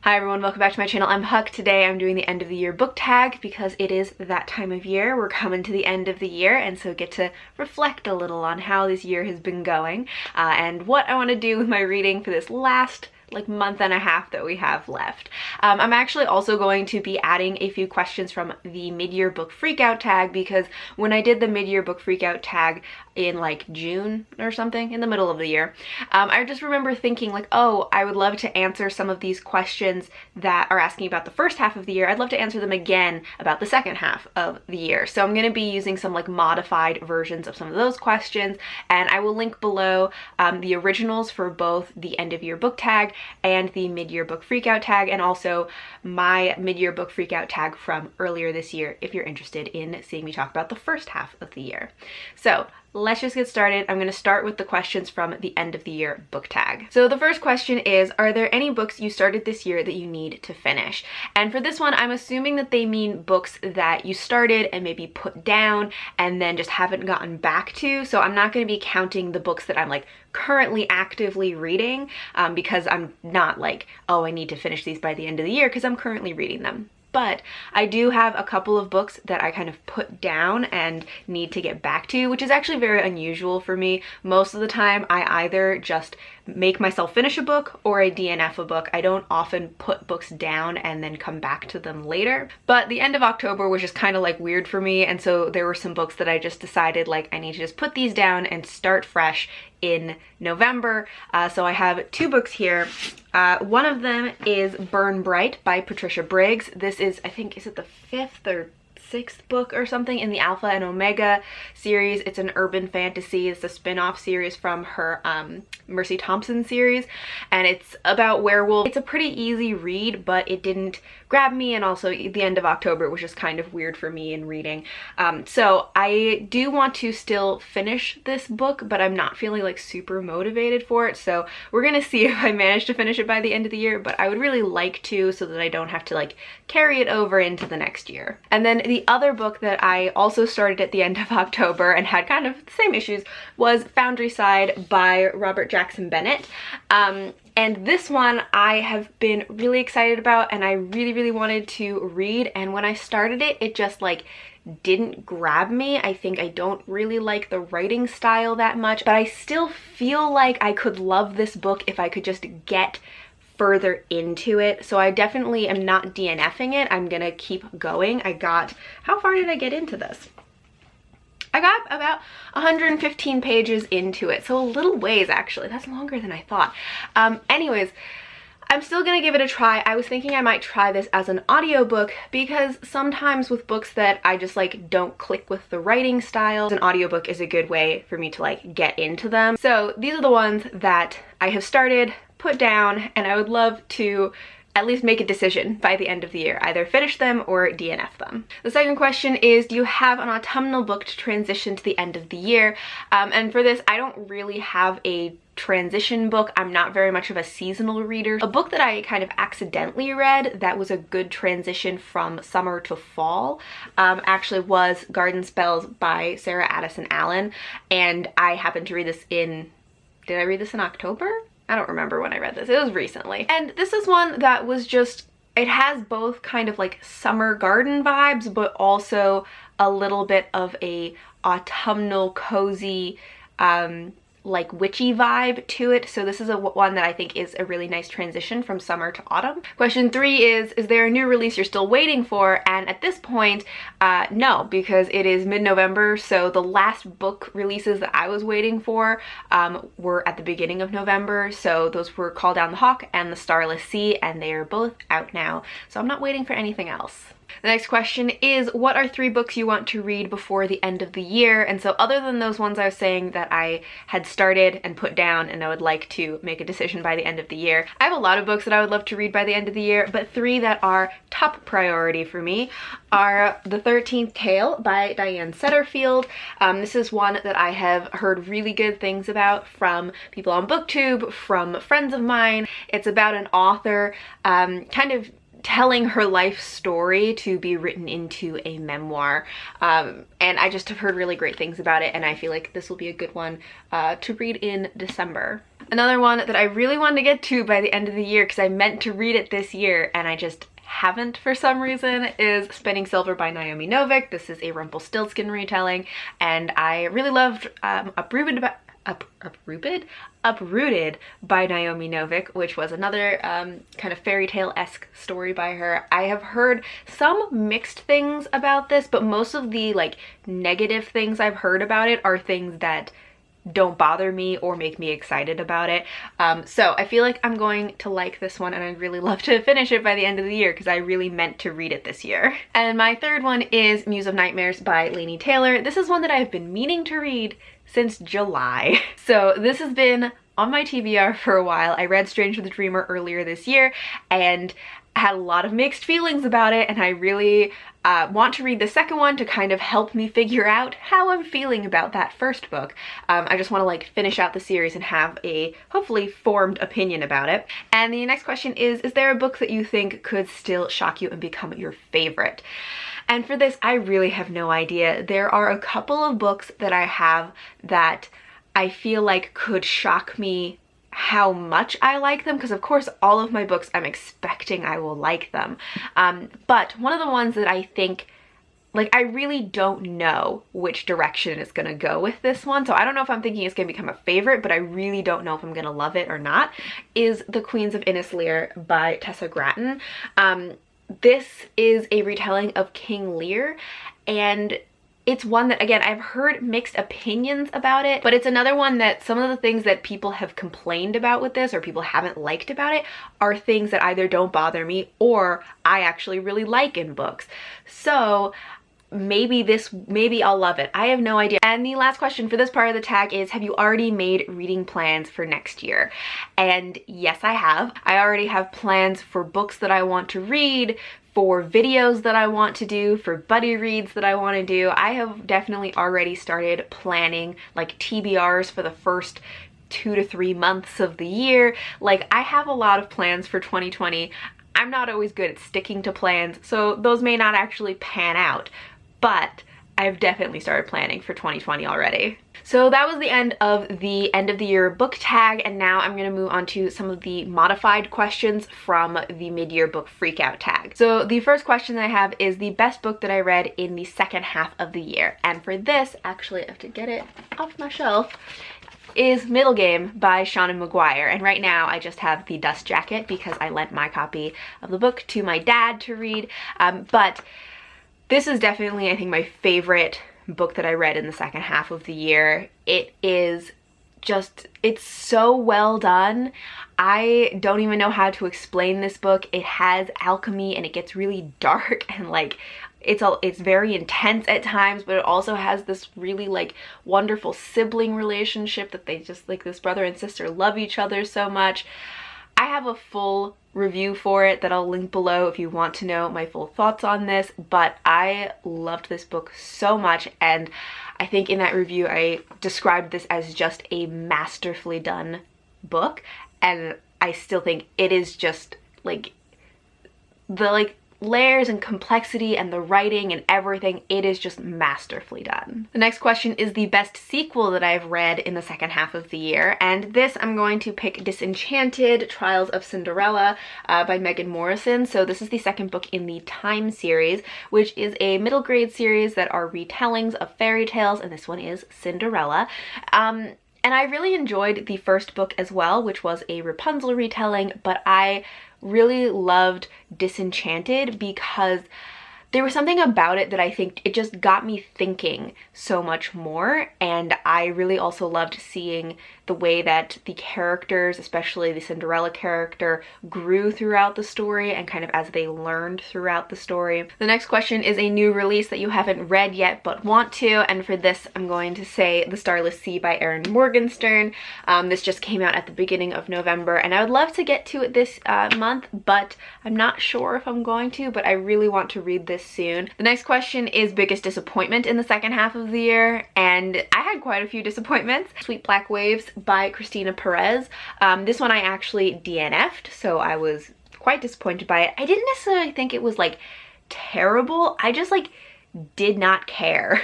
Hi everyone, welcome back to my channel. I'm Huck. Today I'm doing the end of the year book tag because it is that time of year. We're coming to the end of the year and so get to reflect a little on how this year has been going and what I want to do with my reading for this last month and a half that we have left. I'm actually also going to be adding a few questions from the Mid-Year Book Freakout tag because when I did the Mid-Year Book Freakout tag in June or something, in the middle of the year, I just remember thinking oh, I would love to answer some of these questions that are asking about the first half of the year. I'd love to answer them again about the second half of the year. So I'm going to be using some modified versions of some of those questions, and I will link below the originals for both the end of year book tag and the Mid-Year Book Freakout tag, and also my Mid-Year Book Freakout tag from earlier this year if you're interested in seeing me talk about the first half of the year. So let's just get started. I'm going to start with the questions from the end of the year book tag. So the first question is, are there any books you started this year that you need to finish? And for this one, I'm assuming that they mean books that you started and maybe put down and then just haven't gotten back to. So I'm not going to be counting the books that I'm currently actively reading because I'm not oh, I need to finish these by the end of the year, because I'm currently reading them. But I do have a couple of books that I kind of put down and need to get back to, which is actually very unusual for me. Most of the time, I either just make myself finish a book or I DNF a book. I don't often put books down and then come back to them later. But the end of October was just kind of weird for me, and so there were some books that I just decided I need to just put these down and start fresh in November. So I have two books here. One of them is Burn Bright by Patricia Briggs. This is, I think, is it the 5th or 6th book or something in the Alpha and Omega series. It's an urban fantasy. It's a spin-off series from her Mercy Thompson series, and it's about werewolves. It's a pretty easy read, but it didn't grab me, and also the end of October was just kind of weird for me in reading. So I do want to still finish this book, but I'm not feeling super motivated for it, so we're gonna see if I manage to finish it by the end of the year, but I would really like to, so that I don't have to carry it over into the next year. And then the other book that I also started at the end of October and had kind of the same issues was Foundry Side by Robert Jackson Bennett. And this one I have been really excited about and I really wanted to read, and when I started it, it just didn't grab me. I think I don't really like the writing style that much, but I still feel like I could love this book if I could just get further into it. So I definitely am not DNFing it. I'm gonna keep going. How far did I get into this? I got about 115 pages into it, so a little ways actually. That's longer than I thought. Anyways, I'm still gonna give it a try. I was thinking I might try this as an audiobook because sometimes with books that I just don't click with the writing style, an audiobook is a good way for me to get into them. So these are the ones that I have started, put down, and I would love to at least make a decision by the end of the year, either finish them or DNF them. The second question is, do you have an autumnal book to transition to the end of the year? And for this, I don't really have a transition book. I'm not very much of a seasonal reader. A book that I kind of accidentally read that was a good transition from summer to fall actually was Garden Spells by Sarah Addison Allen, and I happened to read this did I read this in October? I don't remember when I read this. It was recently. And this is one that was just, it has both kind of summer garden vibes, but also a little bit of a autumnal cozy witchy vibe to it. So this is one that I think is a really nice transition from summer to autumn. Question 3 is there a new release you're still waiting for? And at this point, no, because it is mid-November, so the last book releases that I was waiting for were at the beginning of November. So those were Call Down the Hawk and The Starless Sea, and they are both out now. So I'm not waiting for anything else. The next question is, what are 3 books you want to read before the end of the year? And so other than those ones I was saying that I had started and put down and I would like to make a decision by the end of the year, I have a lot of books that I would love to read by the end of the year, but 3 that are top priority for me are The 13th Tale by Diane Setterfield. This is one that I have heard really good things about from people on BookTube, from friends of mine. It's about an author kind of telling her life story to be written into a memoir, and I just have heard really great things about it, and I feel like this will be a good one to read in December. Another one that I really wanted to get to by the end of the year because I meant to read it this year and I just haven't for some reason is Spinning Silver by Naomi Novik. This is a Rumpelstiltskin retelling and I really loved Uprooted by Naomi Novik, which was another kind of fairy tale-esque story by her. I have heard some mixed things about this, but most of the like negative things I've heard about it are things that don't bother me or make me excited about it. So I feel like I'm going to like this one and I'd really love to finish it by the end of the year because I really meant to read it this year. And my third one is Muse of Nightmares by Laini Taylor. This is one that I've been meaning to read since July. So this has been on my TBR for a while. I read Strange with the Dreamer earlier this year and had a lot of mixed feelings about it, and I really want to read the second one to kind of help me figure out how I'm feeling about that first book. I just want to like finish out the series and have a hopefully formed opinion about it. And the next question is there a book that you think could still shock you and become your favorite? And for this, I really have no idea. There are a couple of books that I have that I feel like could shock me how much I like them, because of course all of my books I'm expecting I will like them. But one of the ones that I think, like, I really don't know which direction it's gonna go with this one, so I don't know if I'm thinking it's gonna become a favorite, but I really don't know if I'm gonna love it or not, is The Queens of Innislear by Tessa Gratton. This is a retelling of King Lear, and it's one that, again, I've heard mixed opinions about it, but it's another one that some of the things that people have complained about with this or people haven't liked about it are things that either don't bother me or I actually really like in books. So maybe I'll love it. I have no idea. And the last question for this part of the tag is, have you already made reading plans for next year? And yes, I have. I already have plans for books that I want to read, for videos that I want to do, for buddy reads that I want to do. I have definitely already started planning like TBRs for the first 2 to 3 months of the year. Like, I have a lot of plans for 2020. I'm not always good at sticking to plans, so those may not actually pan out, but I've definitely started planning for 2020 already. So that was the end of the year book tag, and now I'm gonna move on to some of the modified questions from the Mid-Year Book Freakout tag. So the first question that I have is the best book that I read in the second half of the year. And for this, actually I have to get it off my shelf, is Middlegame by Seanan McGuire. And right now I just have the dust jacket because I lent my copy of the book to my dad to read. But this is definitely, I think, my favorite book that I read in the second half of the year. It is just, it's so well done. I don't even know how to explain this book. It has alchemy and it gets really dark and like it's very intense at times, but it also has this really like wonderful sibling relationship that they just like, this brother and sister love each other so much. I have a full review for it that I'll link below if you want to know my full thoughts on this, but I loved this book so much, and I think in that review I described this as just a masterfully done book, and I still think it is just like the layers and complexity and the writing and everything, it is just masterfully done. The next question is the best sequel that I've read in the second half of the year, and this I'm going to pick Disenchanted: Trials of Cinderella by Megan Morrison. So this is the second book in the Time series, which is a middle grade series that are retellings of fairy tales, and this one is Cinderella. And I really enjoyed the first book as well, which was a Rapunzel retelling, but I really loved Disenchanted because there was something about it that I think it just got me thinking so much more, and I really also loved seeing the way that the characters, especially the Cinderella character, grew throughout the story and kind of as they learned throughout the story. The next question is a new release that you haven't read yet but want to, and for this I'm going to say The Starless Sea by Erin Morgenstern. This just came out at the beginning of November, and I would love to get to it this month, but I'm not sure if I'm going to, but I really want to read this soon. The next question is biggest disappointment in the second half of the year, and I had quite a few disappointments. Sweet Black Waves by Christina Perez. This one I actually DNF'd, so I was quite disappointed by it. I didn't necessarily think it was like terrible, I just like did not care.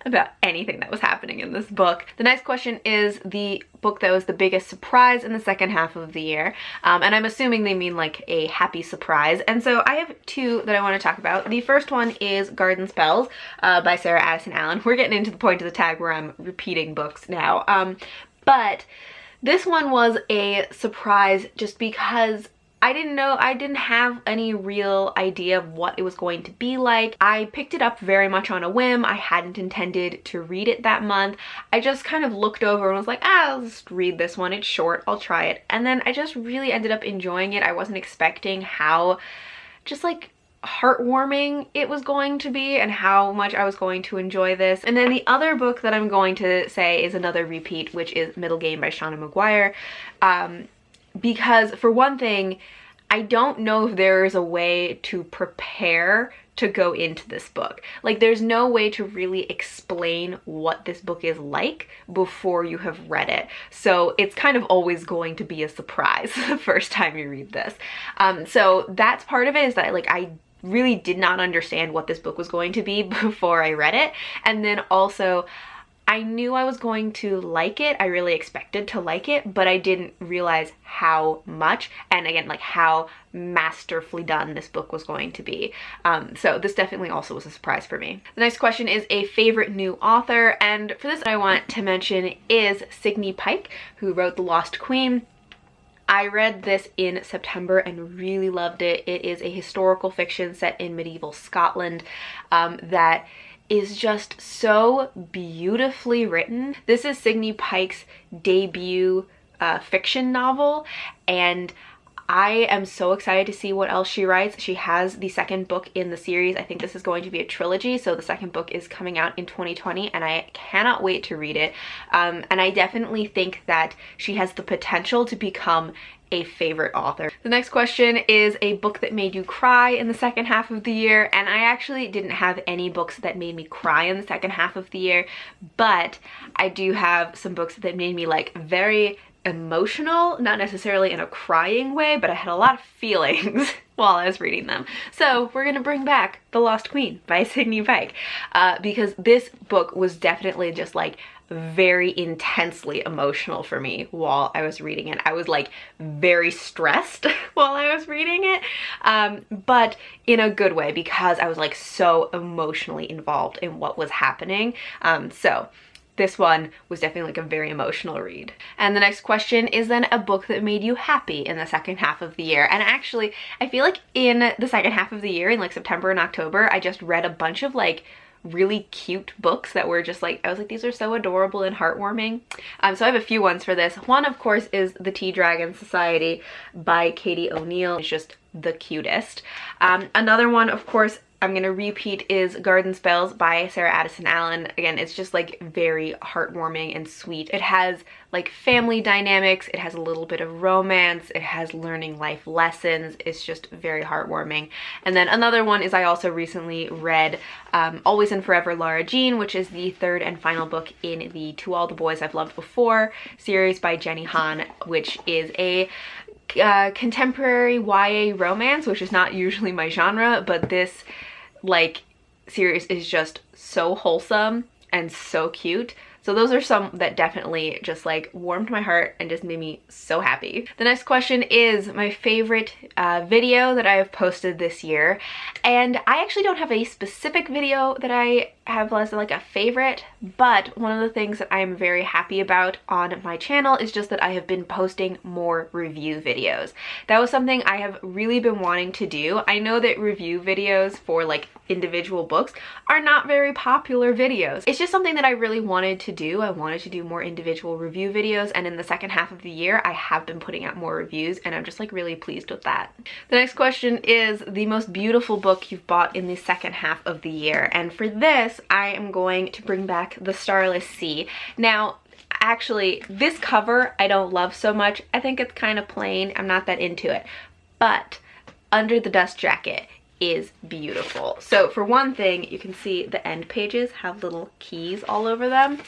about anything that was happening in this book. The next question is the book that was the biggest surprise in the second half of the year. And I'm assuming they mean like a happy surprise. And so I have two that I want to talk about. The first one is Garden Spells by Sarah Addison Allen. We're getting into the point of the tag where I'm repeating books now. But this one was a surprise just because I didn't have any real idea of what it was going to be like. I picked it up very much on a whim. I hadn't intended to read it that month. I just kind of looked over and was like, I'll just read this one. It's short, I'll try it. And then I just really ended up enjoying it. I wasn't expecting how just like heartwarming it was going to be and how much I was going to enjoy this. And then the other book that I'm going to say is another repeat, which is Middlegame by Shauna Maguire. Because for one thing, I don't know if there is a way to prepare to go into this book. Like, there's no way to really explain what this book is like before you have read it. So it's kind of always going to be a surprise the first time you read this. So that's part of it, is that like I really did not understand what this book was going to be before I read it. And then also, I knew I was going to like it. I really expected to like it, but I didn't realize how much, and again, like how masterfully done this book was going to be. So this definitely also was a surprise for me. The next question is a favorite new author, and for this I want to mention is Signe Pike, who wrote The Lost Queen. I read this in September and really loved it. It is a historical fiction set in medieval Scotland that is just so beautifully written. This is Signe Pike's debut fiction novel, and I am so excited to see what else she writes. She has the second book in the series. I think this is going to be a trilogy, so the second book is coming out in 2020, and I cannot wait to read it. And I definitely think that she has the potential to become a favorite author. The next question is a book that made you cry in the second half of the year, and I actually didn't have any books that made me cry in the second half of the year, but I do have some books that made me like very emotional, not necessarily in a crying way, but I had a lot of feelings while I was reading them. So we're gonna bring back The Lost Queen by Signe Pike, because this book was definitely just like very intensely emotional for me while I was reading it. I was like very stressed while I was reading it, but in a good way, because I was like so emotionally involved in what was happening. So this one was definitely like a very emotional read. And the next question is then a book that made you happy in the second half of the year. And actually, I feel like in the second half of the year, in like September and October, I just read a bunch of like really cute books that were just like, I was like, these are so adorable and heartwarming. So I have a few ones for this. One, of course, is The Tea Dragon Society by Katie O'Neill. It's just the cutest. Another one, of course, I'm gonna repeat, is Garden Spells by Sarah Addison Allen. Again, it's just like very heartwarming and sweet. It has like family dynamics, it has a little bit of romance, it has learning life lessons. It's just very heartwarming. And then another one is, I also recently read Always and Forever Lara Jean, which is the third and final book in the To All the Boys I've Loved Before series by Jenny Han, which is a contemporary YA romance, which is not usually my genre, but this like series is just so wholesome and so cute. So those are some that definitely just like warmed my heart and just made me so happy. The next question is my favorite video that I have posted this year. And I actually don't have a specific video that I have as like a favorite, but one of the things that I'm very happy about on my channel is just that I have been posting more review videos. That was something I have really been wanting to do. I know that review videos for like individual books are not very popular videos. It's just something that I really wanted to do. I wanted to do more individual review videos, and in the second half of the year I have been putting out more reviews, and I'm just like really pleased with that. The next question is the most beautiful book you've bought in the second half of the year, and for this I am going to bring back The Starless Sea. Now actually, this cover I don't love so much. I think it's kind of plain. I'm not that into it, but Under the Dust Jacket is beautiful. So for one thing, you can see the end pages have little keys all over them,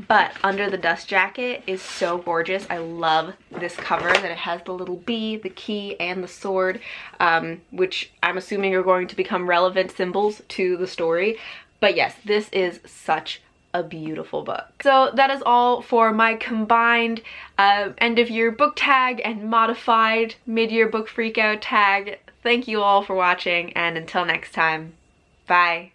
but Under the Dust Jacket is so gorgeous. I love this cover, that it has the little bee, the key, and the sword, which I'm assuming are going to become relevant symbols to the story. But yes, this is such a beautiful book. So that is all for my combined end of year book tag and modified mid-year book freakout tag. Thank you all for watching, and until next time, bye.